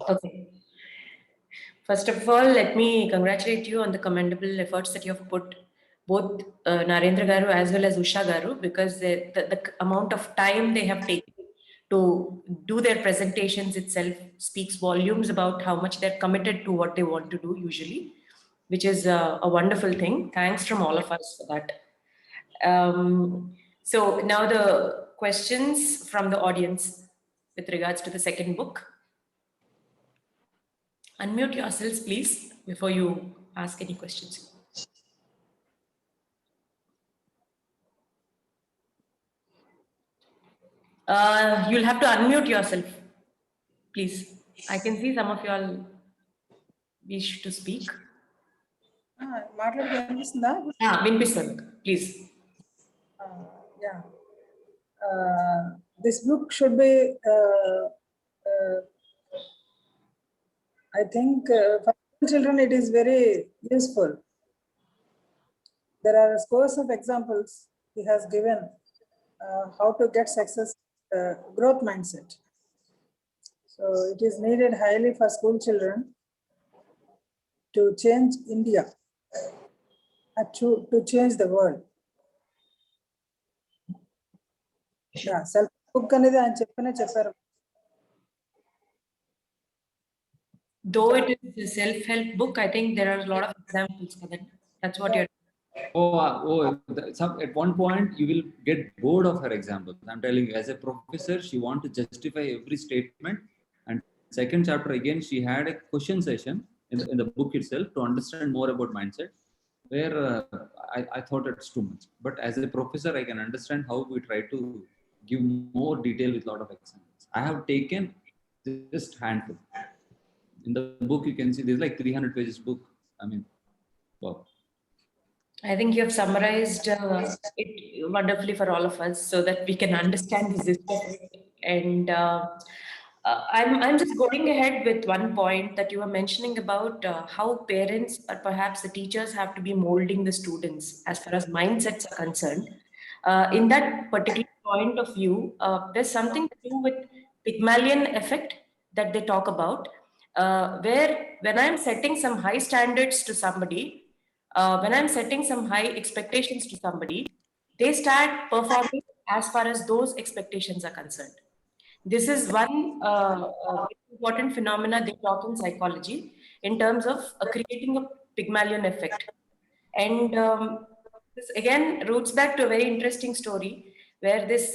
Okay. First of all, let me congratulate you on the commendable efforts that you have put, both Narendra Garu as well as Usha Garu, because the amount of time they have taken to do their presentations itself speaks volumes about how much they're committed to what they want to do usually, which is a wonderful thing. Thanks from all of us for that. So now the questions from the audience with regards to the second book. Unmute yourselves, please, before you ask any questions. You'll have to unmute yourself, please. I can see some of you all wish to speak. Vinpisund, please. Yeah. This book should be, I think, for children it is very useful. There are scores of examples he has given how to get success, growth mindset. So it is needed highly for school children to change India, to change the world. Yeah, self-book అనేది ఆయన చెప్పారు. Though it is a self-help book, I think there are a lot of examples for that. That's what you're. At one point you will get bored of her examples. I'm telling you, as a professor, she wants to justify every statement. And second chapter again, she had a question session in the book itself to understand more about mindset, where I thought it's too much. But as a professor, I can understand how we try to give more detail with a lot of examples. I have taken just handful. In the book, you can see there's like 300 pages book. I mean, wow. I think you have summarized it wonderfully for all of us so that we can understand the gist of it. And I'm just going ahead with one point that you were mentioning about how parents or perhaps the teachers have to be molding the students as far as mindsets are concerned. In that particular point of view, there's something to do with Pygmalion effect that they talk about, where when I'm setting some high standards to somebody, when I'm setting some high expectations to somebody, they start performing as far as those expectations are concerned. This is one important phenomena they talk in psychology in terms of creating a Pygmalion effect. And this again roots back to a very interesting story where this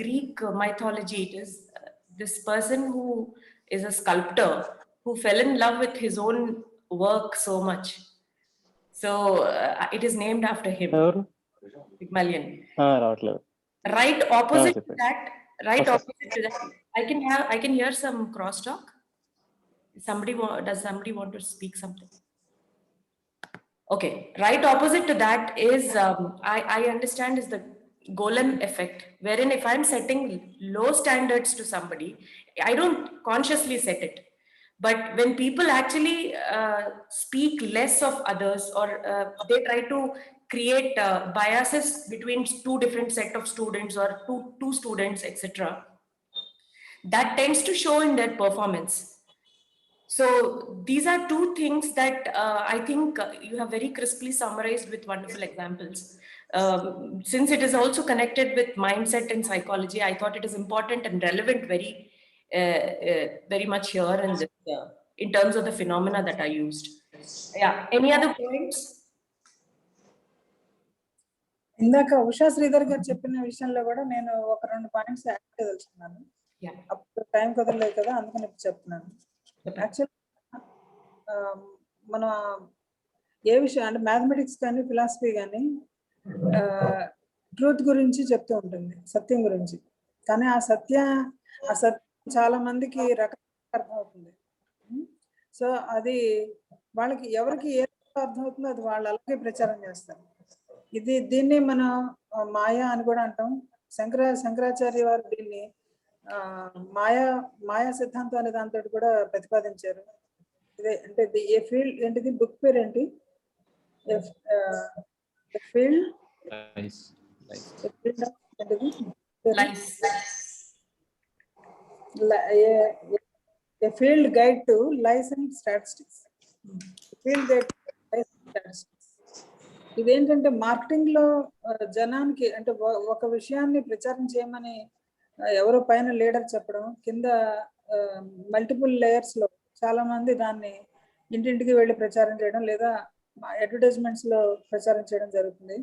Greek mythology, it is this person who is a sculptor who fell in love with his own work so much. So it is named after him, Pygmalion. Right opposite to that, I can hear some crosstalk. Does somebody want to speak something? Okay, right opposite to that is I understand is the Golem effect, wherein if I'm setting low standards to somebody, I don't consciously set it. But when people actually speak less of others, or they try to create biases between two different set of students or two students, etc., that tends to show in their performance. So these are two things that I think you have very crisply summarized with wonderful examples. Since it is also connected with mindset and psychology, I thought it is important and relevant very much here in this, in terms of the phenomena that are used. Yeah. Any other points? ఇందాక ఉషా శ్రీధర్ గారు చెప్పిన విషయంలో కూడా నేను ఒక 2 points add చేయదలుచుకున్నాను. అప్పుడు time కుదరలేదు కదా, అందుకని ఇప్పుడు చెప్తున్నాను. యాక్చువల్ మన ఏ విషయం అంటే మ్యాథమెటిక్స్ కానీ ఫిలాసఫీ కానీ ట్రూత్ గురించి చెప్తూ ఉంటుంది, సత్యం గురించి. కానీ ఆ సత్యం చాలా మందికి రకరకాల అర్థమవుతుంది. సో అది వాళ్ళకి ఎవరికి ఏ అర్థమవుతుందో అది వాళ్ళు అలాగే ప్రచారం చేస్తారు. దీన్ని మనం మాయా అని కూడా అంటాం. శంకరాచార్య వారు దీన్ని మాయా సిద్ధాంతం అనే దాంతో కూడా ప్రతిపాదించారు. ఇదే అంటే ఏ ఫీల్డ్ ఏంటిది, బుక్ పేరు ఏంటి? Field a field guide to licensed statistics. Field guide to licensed statistics. ఇదేంటంటే మార్కెటింగ్ లో జనానికి అంటే ఒక విషయాన్ని ప్రచారం చేయమని ఎవరో పైన లీడర్ చెప్పడం, కింద మల్టిపుల్ లేయర్స్ లో చాలా మంది దాన్ని ఇంటింటికి వెళ్ళి ప్రచారం చేయడం లేదా అడ్వర్టైజ్మెంట్స్ లో ప్రచారం చేయడం జరుగుతుంది.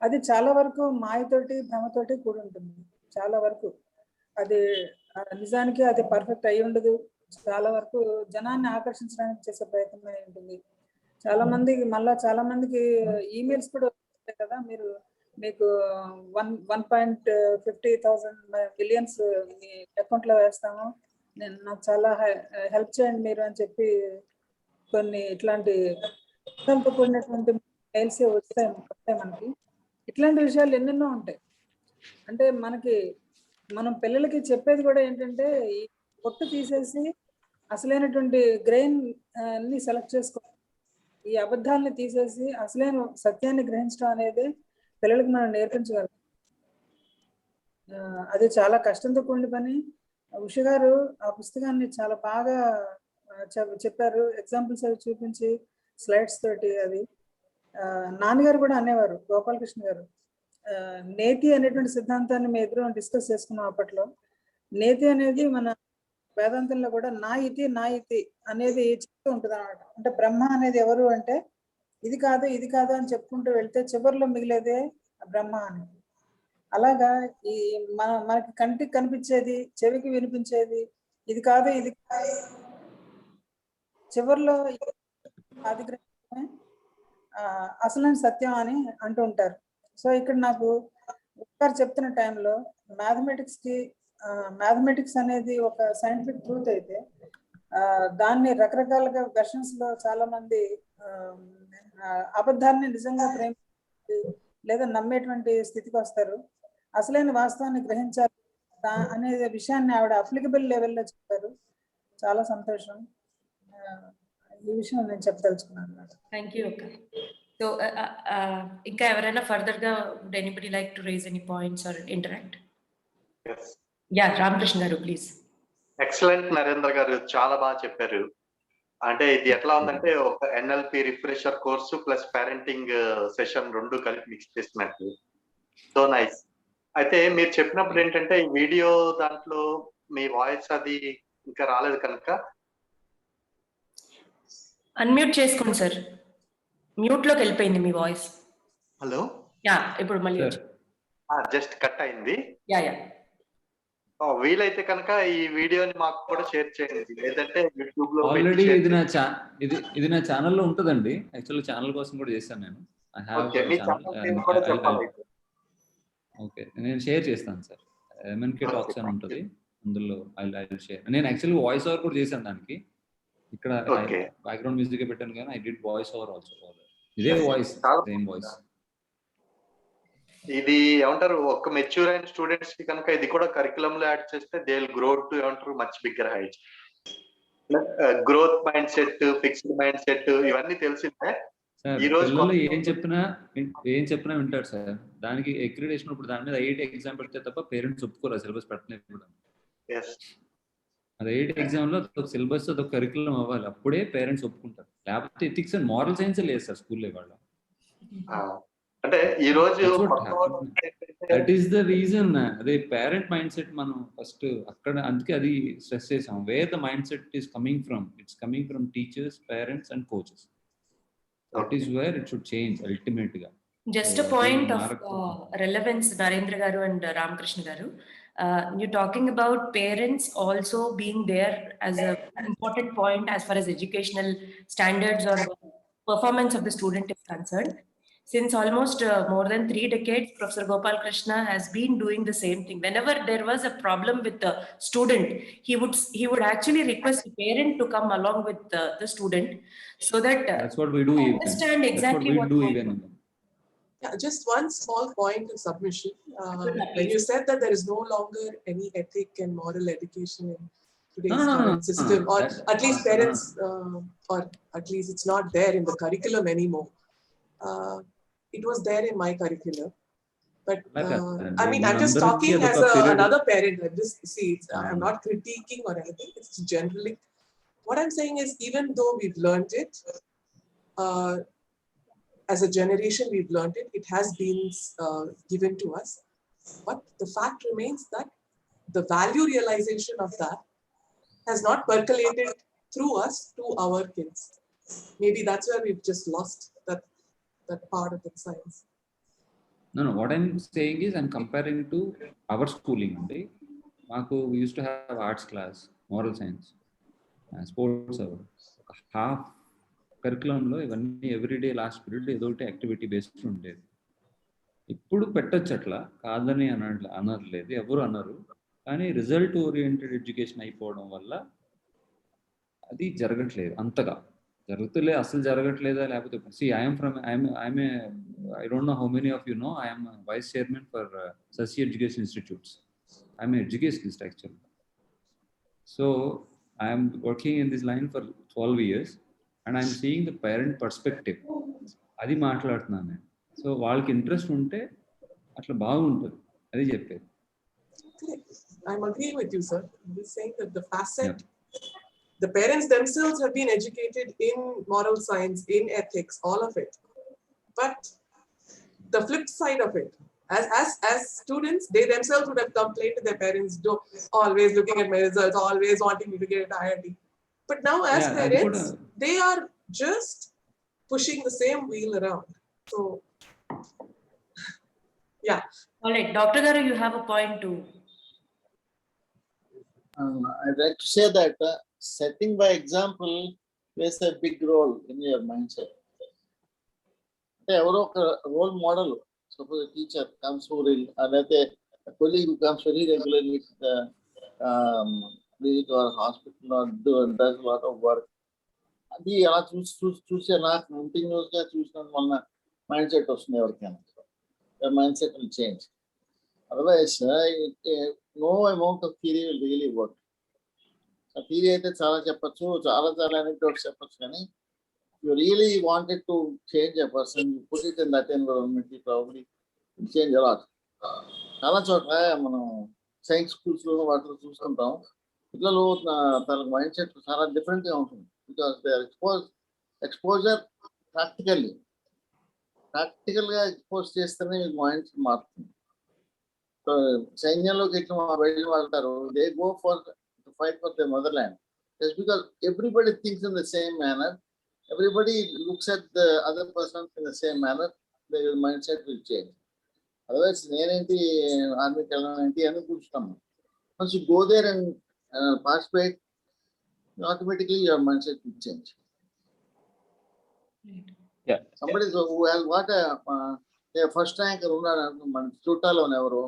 అది చాలా వరకు మాయతోటి భ్రమతోటి కూడి ఉంటుంది. చాలా వరకు అది నిజానికి అది పర్ఫెక్ట్ అయి ఉండదు. చాలా వరకు జనాన్ని ఆకర్షించడానికి చేసే ప్రయత్నం అయి ఉంటుంది. చాలా మందికి ఈమెయిల్స్ కూడా వస్తాయి కదా, మీకు 1.50,000 మిలియన్స్ మీ అకౌంట్ లో వేస్తాము, నాకు చాలా హెల్ప్ చేయండి మీరు అని చెప్పి కొన్ని ఇట్లాంటి కూడినటువంటి మెయిల్స్ వస్తాయి మనకి. ఇట్లాంటి విషయాలు ఎన్నెన్నో ఉంటాయి. అంటే మనం పిల్లలకి చెప్పేది కూడా ఏంటంటే ఈ పొట్టు తీసేసి అసలైనటువంటి గ్రెయిన్ ని సెలెక్ట్ చేసుకో, ఈ అబద్ధాలని తీసేసి అసలైన సత్యాన్ని గ్రహించడం అనేది పిల్లలకి మనం నేర్పించగలం. అది చాలా కష్టంతో కూడిన పని. ఉష గారు ఆ పుస్తకాన్ని చాలా బాగా చెప్పారు, ఎగ్జాంపుల్స్ అవి చూపించి స్లైడ్స్ తోటి. అది నాన్నగారు కూడా అనేవారు, గోపాలకృష్ణ గారు, నేతి అనేటువంటి సిద్ధాంతాన్ని మేము ఎదురు డిస్కస్ చేసుకున్నాం అప్పట్లో. నేతి అనేది మన వేదాంతంలో కూడా నా ఇతి అనేది చెప్తూ ఉంటుంది అన్నమాట. అంటే బ్రహ్మ అనేది ఎవరు అంటే ఇది కాదు అని చెప్పుకుంటూ వెళ్తే చివరిలో మిగిలేదే బ్రహ్మ అని. అలాగా ఈ మనకి కంటికి కనిపించేది, చెవికి వినిపించేది ఇది కాదు చివరిలో అది గ్రహమే అసలైన సత్యం అని అంటూ ఉంటారు. సో ఇక్కడ నాకు ఒకసారి చెప్తున్న టైంలో మ్యాథమెటిక్స్ అనేది ఒక సైంటిఫిక్ ట్రూత్ అయితే దాన్ని రకరకాలుగా వెర్షన్స్ లో చాలా మంది అబద్ధాన్ని నిజంగా లేదా నమ్మేటువంటి స్థితికి వస్తారు. అసలైన వాస్తవాన్ని గ్రహించాలి అనే విషయాన్ని ఆవిడ అప్లికబుల్ లెవెల్లో చెప్పారు. చాలా సంతోషం. ఈ విషయం నేను చెప్పదలుచుకున్నాను. థ్యాంక్ యూ అక్క. సో ఇంకా ఎవరైనా ఫర్దర్ గా would anybody like to raise any points or interact? Yeah, Ramakrishna garu please. Excellent Narendra గారు, చాలా బాగా చెప్పారు. అంటే ఇది ఎట్లా ఉందంటే ఒక NLP refresher course plus parenting session రెండు కలిపి మిక్స్ చేసినట్టు. So nice. అయితే మీరు చెప్పినప్పుడు ఏంటంటే ఈ వీడియో దాంట్లో మీ వాయిస్ అది ఇంకా రాలేదు కనుక అన్మ్యూట్ చేసుకోండి సార్. మ్యూట్ లోకి వెళ్ళిపోయింది మీ వాయిస్. హలో, యా ఇప్పుడు మళ్ళీ జస్ట్ కట్ అయింది. యా వీలైతే కనుక ఈ వీడియోని మాకు కూడా షేర్ చేయండి, లేదంటే యూట్యూబ్ లో ఆల్రెడీ ఇది నా ఛానల్లో ఉంటుందండి. యాక్చువల్లీ ఛానల్ కోసం కూడా చేశాను నేను. ఓకే, నేను షేర్ చేస్తాను సార్. MNK టాక్స్ అని ఉంటుంది, అందులో ఐ షేర్. నేను యాక్చువల్లీ వాయిస్ ఓవర్ కూడా చేశాను దానికి. ఇక్కడ బ్యాక్గ్రౌండ్ మ్యూజిక్ పెట్టాను కానీ I did voice over also. ఇదే వాయిస్, సేమ్ వాయిస్. ఇది ఏమంటారు, ఒక మెచ్యూర్ అయిన స్టూడెంట్స్ కి కనుక ఇది కూడా కరికులం లో యాడ్ చేస్తే దే విల్ గ్రో టు ఏమంటారు much bigger height. Growth mind set, fixed mind set ఇవన్నీ తెలిసిందే. ఈ రోజు ఏం చెప్పినా వింటారు సార్. దానికి అక్రిడిటేషన్ ఇప్పుడు దాని మీద 8 ఎగ్జామ్ పెడితే తప్ప పేరెంట్స్ ఒప్పుకోరు సిలబస్ పెట్టలేదు. అది 8 ఎగ్జామ్ లో సిలబస్ అదొక కరికులం అవ్వాలి, అప్పుడే పేరెంట్స్ ఒప్పుకుంటారు. లేకపోతే ఎథిక్స్ అండ్ మారల్ సైన్స్ లేదు సార్ స్కూల్లో వాళ్ళ. అంటే ఈ రోజు దట్ ఈస్ ద రీజన్. అదే పేరెంట్ మైండ్ సెట్ మనం ఫస్ట్ అక్కడ, అందుకే అది స్ట్రెస్ చేసాం. Wear the mind set is coming from, it's coming from teachers, parents and coaches. That is where it should change ultimately. Just a point of relevance, Narendra Garu and Ramakrishna Garu. You're talking about parents also being there as an important point as far as educational standards or performance of the student is concerned. Since almost more than 3 decades, Professor Gopal Krishna has been doing the same thing. Whenever there was a problem with the student, he would actually request the parent to come along with the student, so that that's what we do. Understand exactly what we do. Yeah, just one small point of submission. When you said that there is no longer any ethic and moral education in today's system, or at least parents, or at least it's not there in the curriculum anymore. It was there in my curriculum, but I mean, I'm just talking as another parent. I'm just I'm not critiquing or anything. It's what I'm saying is, even though we've learned it, as a generation, we've learned it. It has been given to us. But the fact remains that the value realization of that has not percolated through us to our kids. Maybe that's where we've just lost that part of the science. No, what I'm saying is I'm comparing to our schooling. We used to have arts class, moral science, sports hour. Half curriculum లో ఇవన్నీ everyday last period ఏదో ఒకటి activity based ఉండేది. ఇప్పుడు పెట్టచ్చు అట్లా, కాదని అనర్లేదు, ఎవరు అనరు. కానీ రిజల్ట్ ఓరియంటెడ్ ఎడ్యుకేషన్ అయిపోవడం వల్ల అది జరగట్లేదు, అంతగా అసలు జరగట్లేదా? లేకపోతే I don't know how many of you know, I am a vice chairman for Sasya Education Institutes. I am an educationist actually. So I am working in this line for 12 years and I am seeing the parent perspective. అది మాట్లాడుతున్నాను నేను. So వాళ్ళకి interest ఉంటే అట్లా బాగుంటుంది, అది చెప్పేది. I'm agreeing with you, sir. I'm just saying that the facet, the parents themselves have been educated in moral science, in ethics, all of it. But the flip side of it, as students, they themselves would have complained to their parents, always looking at my results, always wanting me to get an IIT. But now as parents, they are just pushing the same wheel around. So, yeah. All right, Dr. Garu, you have a point too. I'd like to say that setting by example plays a big role in your mindset. Evero role model, suppose a teacher comes who a colleague who comes very regularly to the clinic or hospital or does a lot of work. అది అలా చూసే నాకు కంటిన్యూస్గా చూసిన వల్ల mind set వస్తుంది ఎవరికైనా. Mind set will change. Otherwise no amount of theory will really work. Theory అయితే చాలా చెప్పచ్చు, చాలా anecdotes చెప్పచ్చు, కానీ you really wanted to change a person, you put it in that environment, you probably will change a lot. చాలా చోట్ల మనం science స్కూల్స్లో వాటిలో చూసుకుంటాం, పిల్లలు తన మైండ్ సెట్ చాలా డిఫరెంట్గా ఉంటుంది. బికాస్ దే ఆర్ ఎక్స్పోజర్ ప్రాక్టికల్గా ఎక్స్పోజ్ చేస్తేనే మీకు మైండ్ సెట్ మారుతుంది. సో సైన్యంలోకి ఎట్లా వెళ్ళి వెళ్తారు, they go for to fight for the motherland. Just because everybody thinks in the same manner, everybody looks at the other person in the same manner, their mindset will change. Otherwise, నేనేంటి ఆర్మీకి వెళ్ళానంటే అని కూర్చున్నాము. Once you go there and participate, automatically your mindset will change. Yeah. Somebody who has got a first rank ఉన్నాడు మన చుట్టాలో ఎవరు,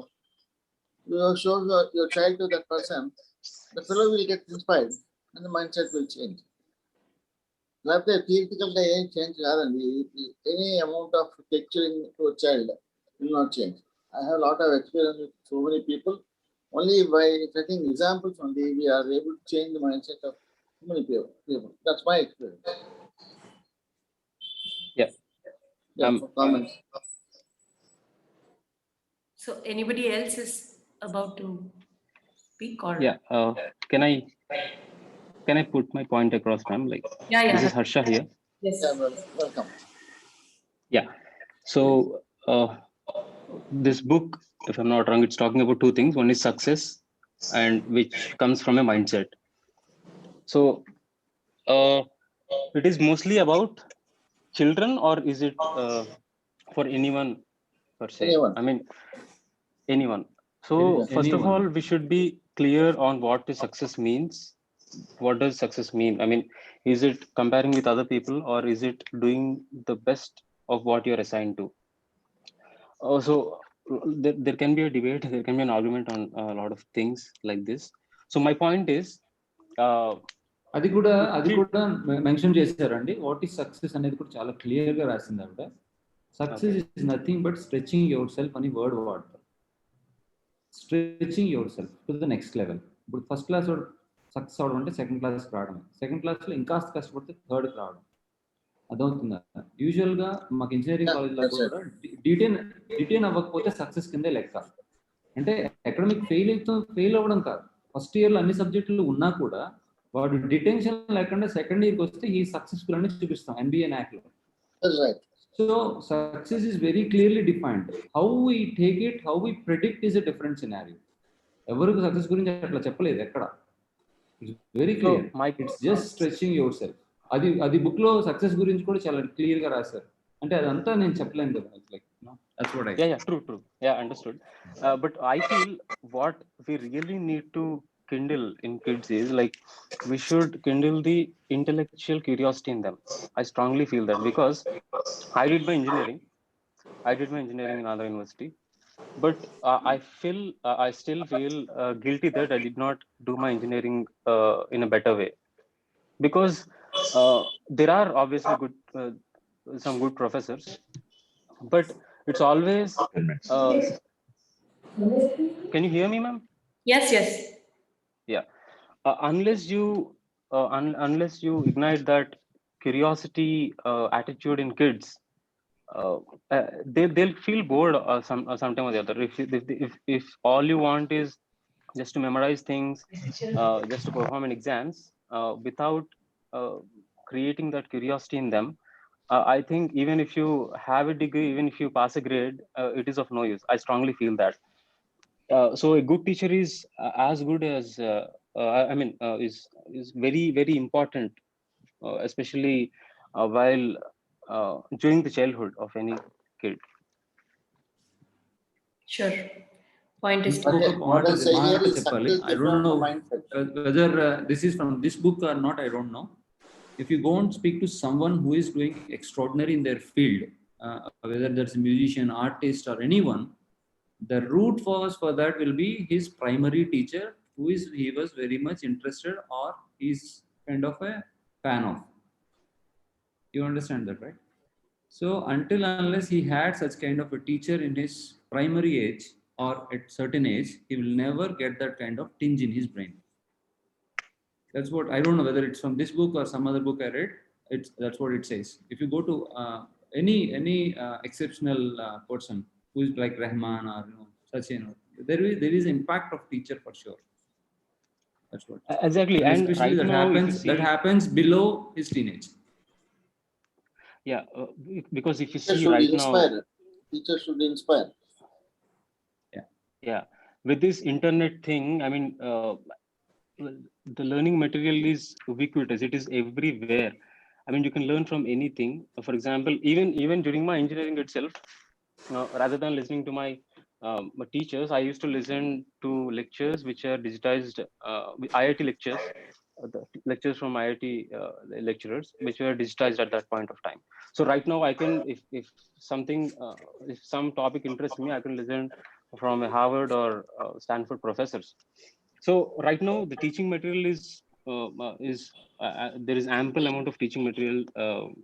you show your child to that person, the fellow will get inspired and the mindset will change. లేకపోతే థియరిటికల్గా ఏం change కాదండి. Any amount of lecturing to child will not change. I have lot of experience with so many people. Only by setting examples only we are able to change the mindset of so many people. That's my experience. Yeah. For comments. So anybody else is about to speak or? Yeah. Can I put my point across, ma'am? Like, Yeah. this is Harsha here. Yes. Yeah, welcome. Yeah. So this book, if I'm not wrong, it's talking about two things. One is success, and which comes from a mindset. So it is mostly about children, or is it for anyone per se? Anyone. I mean, anyone. So first of all, we should be clear on what the success means. What does success mean? I mean, is it comparing with other people, or is it doing the best of what you're assigned to? Also, there can be a debate, there can be an argument on a lot of things like this. So my point is, అది కూడా mention చేశారండి. What is success అనేది కూడా చాలా clear గా రాసిందంట. Success is nothing but stretching yourself అని word వాడతారు. Stretching yourself to the next level. ఇప్పుడు ఫస్ట్ క్లాస్ సక్సెస్ అవడం అంటే సెకండ్ క్లాస్కి రావడమే, సెకండ్ క్లాస్లో ఇంకా కష్టపడితే థర్డ్కి రావడం. అదవుతుందా? యూజువల్గా మాకు ఇంజనీరింగ్ కాలేజ్లో కూడా డిటైన్ అవ్వకపోతే సక్సెస్ కిందే లెక్క. అంటే అకాడమిక్ ఫెయిల్ అవ్వడం కాదు, ఫస్ట్ ఇయర్లో అన్ని సబ్జెక్టులు ఉన్నా కూడా వాడు డిటెన్షన్ లేకుండా సెకండ్ ఇయర్కి వస్తే ఈ సక్సెస్ఫుల్ అని చూపిస్తాం NBA NAC లో. That's right. So success is very clearly defined. How we take it, how we predict is a different scenario. ఎవరికి సక్సెస్ గురించి అట్లా చెప్పలేదు ఎక్కడ. It's very clear. It's just stretching your self. అది book లో success గురించి కూడా చాలా క్లియర్ గా రాశారు. అంటే అదంతా నేను చెప్పలేను కదా. Like that's what I true. Yeah, understood. But I feel what we really need to kindle in kids is like we should kindle the intellectual curiosity in them. I strongly feel that because I did my engineering in Andhra University, but I still feel guilty that I did not do my engineering in a better way, because there are obviously some good professors, but it's always can you hear me, ma'am? Yes. Yeah. Unless you ignite that curiosity attitude in kids, they'll feel bored sometime or the other. If all you want is just to memorize things, just to perform in exams, without creating that curiosity in them, I think even if you have a degree, even if you pass a grade, it is of no use. I strongly feel that. So a good teacher is as good as is very, very important, especially while during the childhood of any kid. Sure. Point is Okay, what I say here is చెప్పాలి. success I don't depends know on mindset. whether this is from this book or not. I don't know. If you go and speak to someone who is doing extraordinary in their field, whether that's a musician, artist, or anyone, the root cause for that will be his primary teacher, he was very much interested or he's kind of a fan of. You understand that, right? So until unless he had such kind of a teacher in his primary age or at certain age, he will never get that kind of tinge in his brain. That's what, I don't know whether it's from this book or some other book I read. That's what it says. If you go to any exceptional person who is like Rahman or Sachin, there is impact of teacher for sure. That's what. Exactly, and especially right that happens below his teenage. Yeah, because if you Teacher see should right inspire. now, Teacher should inspire. yeah, with this internet thing, I mean, the learning material is ubiquitous. It is everywhere. I mean, you can learn from anything. For example, even during my engineering itself, rather than listening to my teachers, I used to listen to lectures which are digitized, IIT lectures, the lectures from IIT lecturers, which were digitized at that point of time. So right now, I can, if some topic interests me, I can listen from a Harvard or Stanford professors. So right now, the teaching material is there is ample amount of teaching material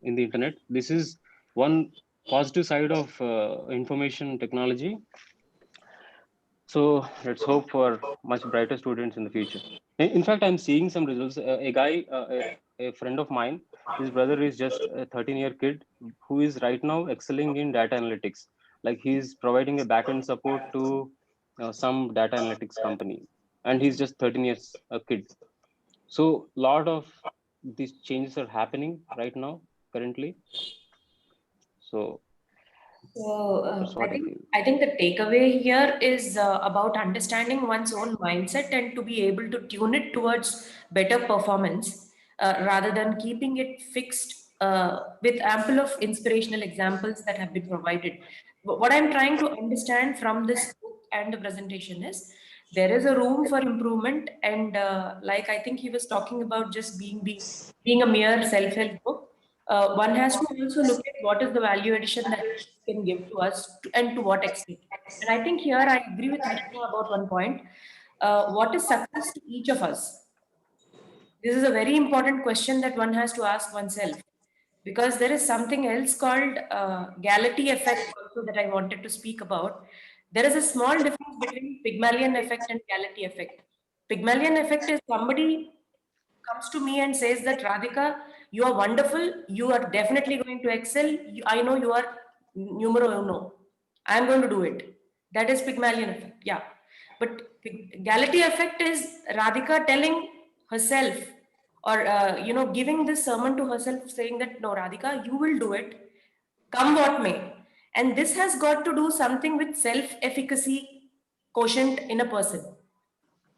in the internet. This is one positive side of information technology. So let's hope for much brighter students in the future. In fact, I'm seeing some results. A friend of mine, his brother is just a 13-year kid who is right now excelling in data analytics. Like he's providing a backend support to some data analytics company, and he's just 13 years a kid. So a lot of these changes are happening right now currently. So that's what I feel. I think the takeaway here is about understanding one's own mindset and to be able to tune it towards better performance rather than keeping it fixed with ample of inspirational examples that have been provided. What I'm trying to understand from this book and the presentation is there is a room for improvement, and like I think he was talking about just being a mere self-help book. One has to also look at what is the value addition that can give to us and to what extent. And I think here I agree with Vishnu about one point. What is success to each of us? This is a very important question that one has to ask oneself, because there is something else called Galati effect also that I wanted to speak about. There is a small difference between Pygmalion effect and Galati effect. Pygmalion effect is somebody comes to me and says that Radhika, you are wonderful, you are definitely going to excel. I know you are numero uno. I am going to do it. That is Pygmalion effect. Yeah. But Galati effect is Radhika telling herself or giving this sermon to herself, saying that no, Radhika, you will do it, come what may. And this has got to do something with self-efficacy quotient in a person.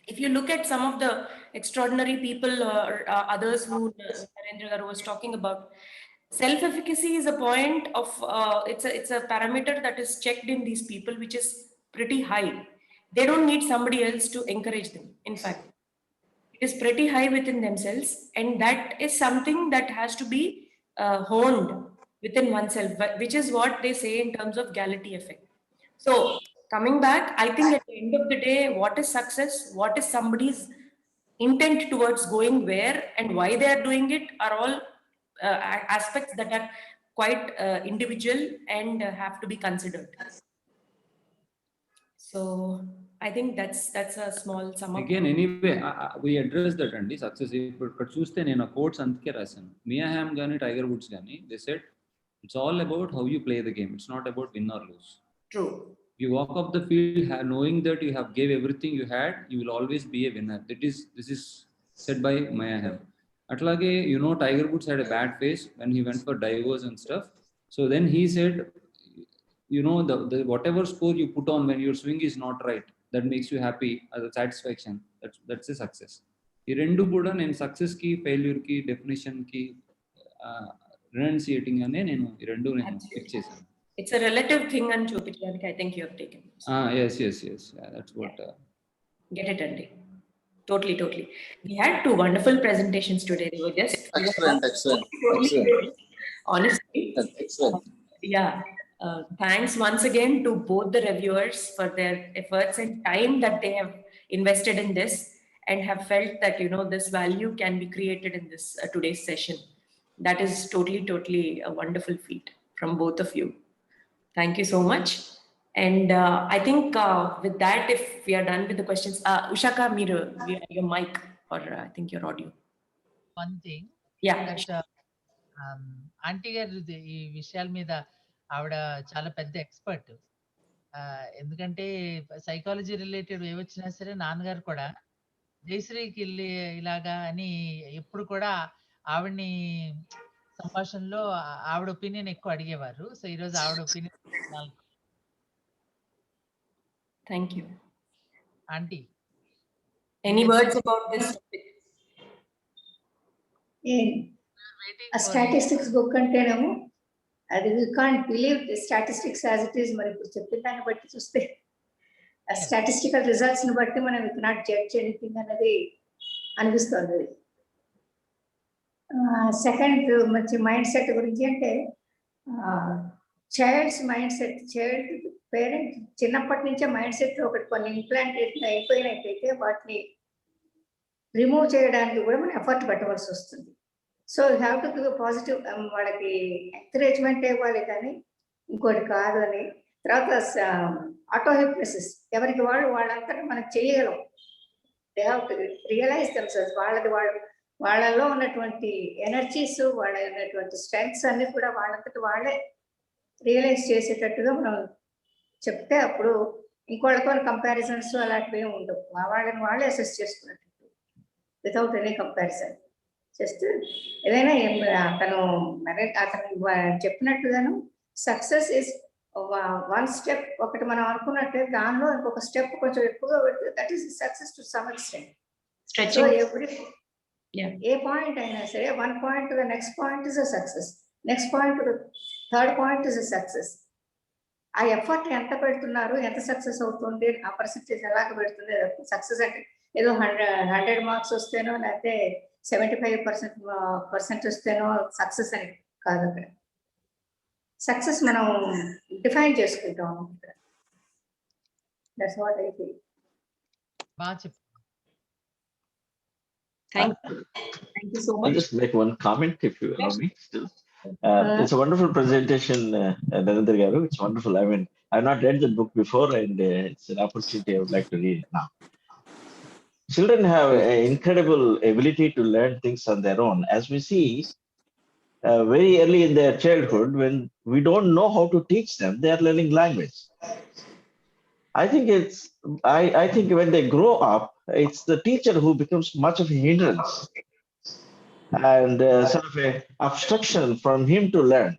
If you look at some of the extraordinary people or others who Narendra Garu was talking about, self-efficacy is a point of it's a parameter that is checked in these people, which is pretty high. They don't need somebody else to encourage them. In fact, it is pretty high within themselves, and that is something that has to be honed within oneself, which is what they say in terms of Galati effect. So coming back, I think at the end of the day, what is success, what is somebody's intent towards going where and why they are doing it are all aspects that are quite individual and have to be considered. So I think that's a small sum up. Again, anyway, we address that and success. But చూస్తే నేను quotes అందుకే రాశాను. మియా Ham గానీ tiger Woods గానీ they said it's all about how you play the game. It's not about win or lose. True. You walk off the field knowing that you have gave everything you had, you will always be a winner. This is said by Maya Hamm. Atlage, Tiger Woods had a bad phase when he went for divorce and stuff. So then he said, the whatever score you put on when your swing is not right, that makes you happy as a satisfaction. That's a success. ఈ రెండు కూడా నేను success కి failure కి definition కి renunciating అనే నేను ఈ రెండు నేను పిక్ చేశాను. It's a relative thing and చూపించడానికి I think you have taken. Yes. Yeah, that's what. Get it, Andy. Totally. We had 2 wonderful presentations today. They were just Excellent. Honestly. Excellent. Yeah. Thanks once again to both the reviewers for their efforts and time that they have invested in this and have felt that this value can be created in this today's session. That is totally a wonderful feat from both of you. Thank you so much. And I think with that, if we are done with the questions, Ushaka, your mic or I think your audio. One thing. Yeah. That, aunty గారు ఈ విషయాల మీద ఆవిడ చాలా పెద్ద expert. ఎందుకంటే psychology related ఏ వచ్చినా సరే నాన్నగారు కూడా జయశ్రీకి ఇలాగా అని ఎప్పుడు కూడా ఆవిడ్ని సంభాషణలో ఆవిడ ఒపీనియన్ ఎక్కువ అడిగేవారు. సో ఈరోజు ఆవిడ opinion. Thank you. Auntie. Any words about this topic? A statistics book అంటేనేమో అది we can't believe the statistics as it is. మరి ఇప్పుడు చెప్పిన దాన్ని బట్టి చూస్తే ఆ స్టాటిస్టికల్ రిజల్ట్స్ ని బట్టి మనం we cannot judge anything అనేది అనిపిస్తుంది. సెకండ్ మంచి మైండ్ సెట్ గురించి అంటే child's mind set, child parent చిన్నప్పటి నుంచే మైండ్ సెట్ ఒకటి కొన్ని ఇంప్లాంటేషన్ అయిపోయినట్టయితే వాటిని రిమూవ్ చేయడానికి కూడా మనం ఎఫర్ట్ పెట్టవలసి వస్తుంది. So you have to give positive, వాళ్ళకి ఎంకరేజ్మెంట్ ఇవ్వాలి కానీ ఇంకోటి కాదు అని. తర్వాత ఆటో హిప్నోసిస్, ఎవరికి వాళ్ళంతటా మనం చేయగలం. They have to realize themselves. వాళ్ళలో ఉన్నటువంటి ఎనర్జీస్, వాళ్ళ ఉన్నటువంటి స్ట్రెంగ్స్ అన్ని కూడా వాళ్ళంతటా వాళ్ళే రియలైజ్ చేసేటట్టుగా మనం చెప్తే అప్పుడు ఇంకోళ్ళతో కంపారిజన్స్ అలాంటివి ఉండవు. వాళ్ళని వాళ్ళే అసెస్ చేసుకున్నట్టు వితౌట్ ఎనీ కంపారిజన్. జస్ట్ ఏదైనా అతను చెప్పినట్టుగాను సక్సెస్ ఇస్ వన్ స్టెప్. ఒకటి మనం అనుకున్నట్టే దానిలో ఇంకొక స్టెప్ కొంచెం ఎక్కువగా పెడితే that is success to some extent. So every A point అయినా సరే one point to the next point is a success, next point to the third point is a success. ఆ ఎఫర్ట్ ఎంత పెడుతున్నారు, ఎంత సక్సెస్ అవుతుంది, ఆ పర్సెంటేజ్ ఎలాగ పెడుతుంది. సక్సెస్ అంటే ఏదో 100 మార్క్స్ వస్తేనో లేకపోతే 75% వస్తేనో సక్సెస్ అని కాదు. అక్కడ సక్సెస్ మనం డిఫైన్ చేసుకుంటాం. That's what I feel. బాగా చెప్పు. Thank you so much. I'll just make one comment if you allow me still. It's a wonderful presentation, Narendra Garu. It's wonderful. I mean, I've not read the book before, and it's an opportunity I would like to read it now. Children have an incredible ability to learn things on their own. As we see, very early in their childhood, when we don't know how to teach them, they are learning language. I think when they grow up, it's the teacher who becomes much of a hindrance. and sort of a obstruction from him to learn.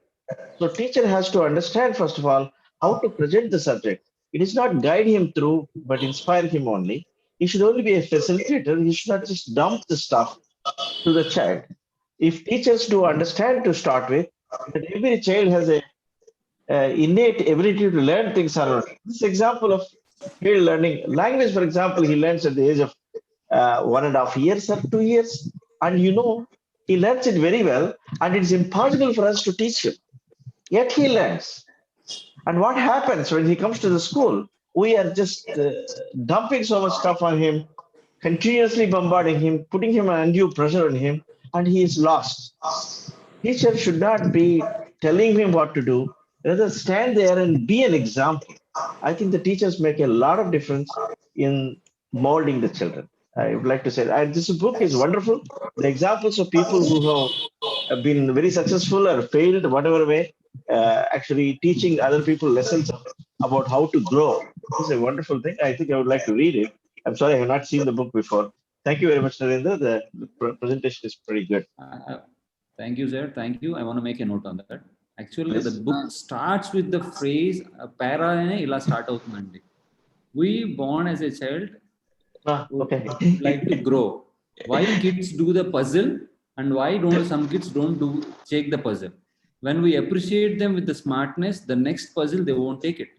So teacher has to understand, first of all, how to present the subject. It is not guide him through, but inspire him only. He should only be a facilitator. He should not just dump the stuff to the child. If teachers do understand to start with, that every child has a innate ability to learn things around. This example of field learning, language, for example, he learns at the age of 1.5 years or 2 years, and he learns it very well, and it's impossible for us to teach him. Yet he learns. And what happens when he comes to the school? We are just dumping so much stuff on him, continuously bombarding him, putting him undue pressure on him, and he is lost. Teacher should not be telling him what to do, rather stand there and be an example. I think the teachers make a lot of difference in molding the children. I would like to say that. This book is wonderful. The examples of people who have been very successful or failed, whatever way, actually teaching other people lessons about how to grow. This is a wonderful thing. I think I would like to read it. I'm sorry, I have not seen the book before. Thank you very much, Narendra. The presentation is pretty good. Thank you, sir. Thank you. I want to make a note on that. Actually, the book starts with the phrase para ila start avutundandi. We born as a child like to grow. Why kids do the puzzle and why don't some kids don't take the puzzle? When we appreciate them with the smartness, the next puzzle they won't take it.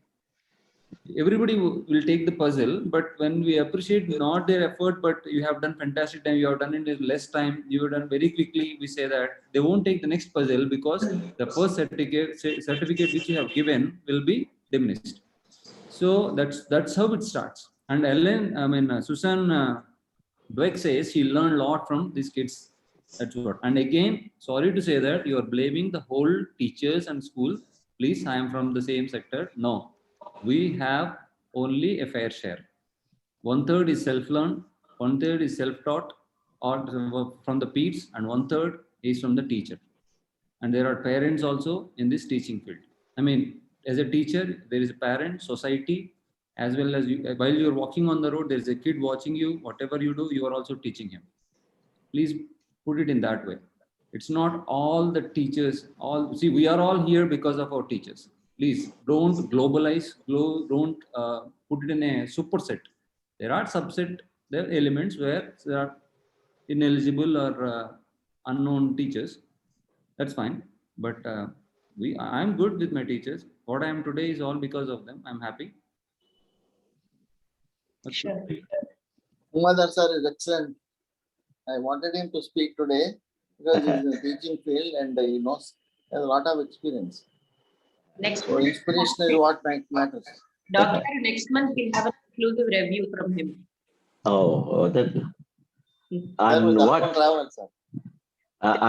Everybody will take the puzzle, but when we appreciate not their effort, but you have done fantastic time, you have done it in less time, you have done very quickly, we say that they won't take the next puzzle because the first certificate which you have given will be diminished. So that's how it starts. And Susan Dweck says she learned a lot from these kids. That's what. And again, sorry to say that you are blaming the whole teachers and school. Please, I am from the same sector. No, we have only a fair share. 1/3 is self-learned, 1/3 is self-taught, or from the peers, and 1/3 is from the teacher. And there are parents also in this teaching field. I mean, as a teacher, there is a parent, society, as well as you. While you're walking on the road, there's a kid watching you. Whatever you do, you are also teaching him. Please put it in that way. It's not all the teachers. We are all here because of our teachers. Please don't globalize. Don't put it in a superset. There are there are elements where there are ineligible or unknown teachers. That's fine. But I'm good with my teachers. What I am today is all because of them. I'm happy. Sure. Umadhar sir is excellent. I wanted him to speak today because he's in the teaching field and he knows, has a lot of experience. Next So inspiration is what matters. Doctor, next month we'll have an exclusive review from him. Oh, that. On what? Travel, sir.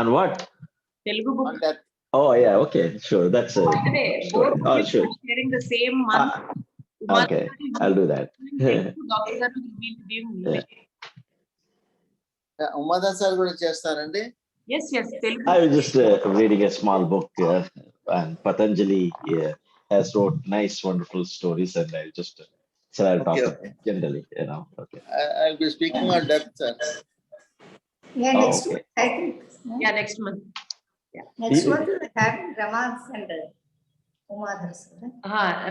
On what? Telugu book. Oh yeah, okay, sure. That's a story. Oh, sure. Sharing the same month. Okay, I'll do that. Umadhar sir కూడా చేస్తారండి. Yes. Telugu. I was just reading a small book, and Patanjali has wrote nice, wonderful stories, and I just I'll talk generally, Okay. I'll be speaking on depth, sir. Yeah, next okay. month, I think. Yeah, next month. Yeah, next month we have Ramas and Umadhar sir.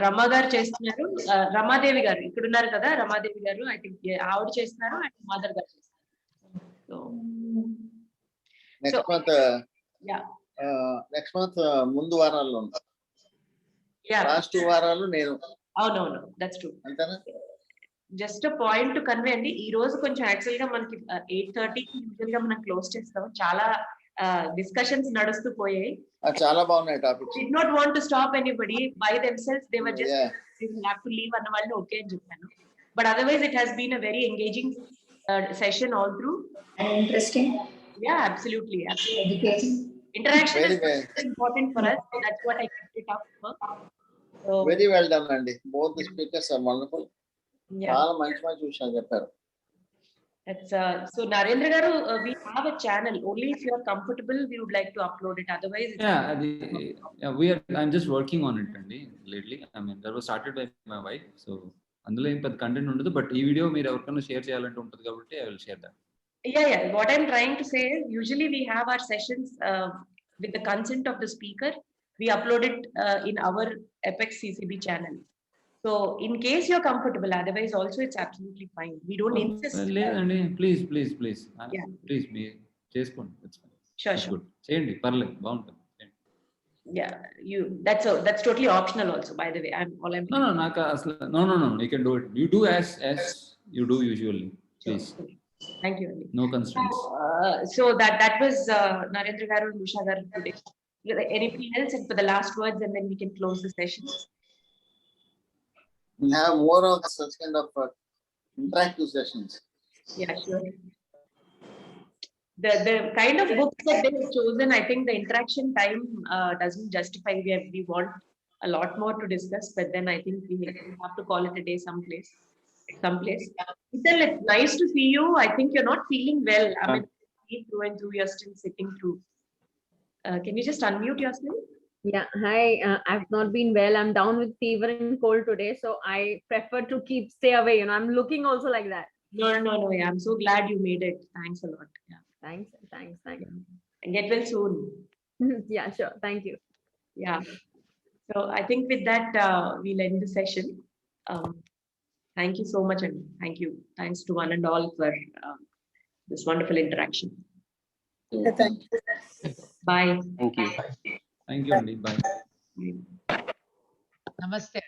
రమా గారు చేస్తున్నారు, రమాదేవి గారు ఇక్కడ ఉన్నారు కదా, రమాదేవి గారు I think ఆవిడ చేస్తున్నారు and mother గారు చేస్తున్నారు. నెక్స్ట్ మంత్ ముందు వారాల్లో లాస్ట్ 2 వారాలు నేను. అవునవును, దట్స్ ట్రూ. అంతేనా? జస్ట్ పాయింట్ టు కన్వే అండి. ఈ రోజు కొంచెం యాక్చువల్ గా మనకి 8:30 యూజువల్ గా మనం క్లోజ్ చేస్తాం. చాలా డిస్కషన్స్ నడుస్తూ పోయాయి. చాలా బాగున్నాయి topics. Did not want to stop anybody by themselves. They were just they will have to leave అన్న వాళ్ళు ఓకే అని చెప్పాను. But otherwise it has been a very engaging session all through and interesting. Yeah, absolutely. Education. Interaction is important for us. That's what I kept it up for. So, very well done అండి. Both the speakers are wonderful. చాలా మంచి విషయాలు చెప్పారు. That's so Narendra garu, we have a channel. Only if you are comfortable, we would like to upload it. Otherwise, I'm just working on it, Andy. Lately, I mean, that was started by my wife. So, అందులో ఏం పెద్ద content ఉండదు. But ఈ video మీరు ఎవరికైనా share చేయాలంటే ఉంటుంది కాబట్టి I will share that. Yeah. What I'm trying to say is usually we have our sessions with the consent of the speaker. We upload it in our Apex CCB channel. So in case you're comfortable, otherwise also it's absolutely fine. We don't insist. లేదండి please please please Yeah. Please మీ చేసుకోండి. Sure. Good చేయండి, పర్లేదు, బాగుంటుంది. Yeah, that's totally optional also, by the way. No, నాకు అసలు no, you can do it. You do as you do usually, please. Sure. Thank you, Andy. No constraints. So that was Narendra garu and Usha garu today. Anything else and for the last words, and then we can close the session. We have more of such kind of interactive sessions. Yeah, sure. The kind of books that they have chosen, I think the interaction time doesn't justify. We want a lot more to discuss, but then I think we have to call it a day someplace. Ithal, it's nice to see you. I think you're not feeling well. I mean, through and through, you're still sitting through. Can you just unmute yourself? Yeah, hi. I've not been well. I'm down with fever and cold today, so I prefer to stay away. I'm looking also like that. No. Yeah, I'm so glad you made it. Thanks a lot. Yeah. Thanks. And get well soon. Yeah, sure. Thank you. Yeah. So I think with that, we'll end the session. Thank you so much, and thank you. Thanks to one and all for this wonderful interaction. Okay, thank you. Bye. Thank you. Thank you, Andy. Bye. Namaste.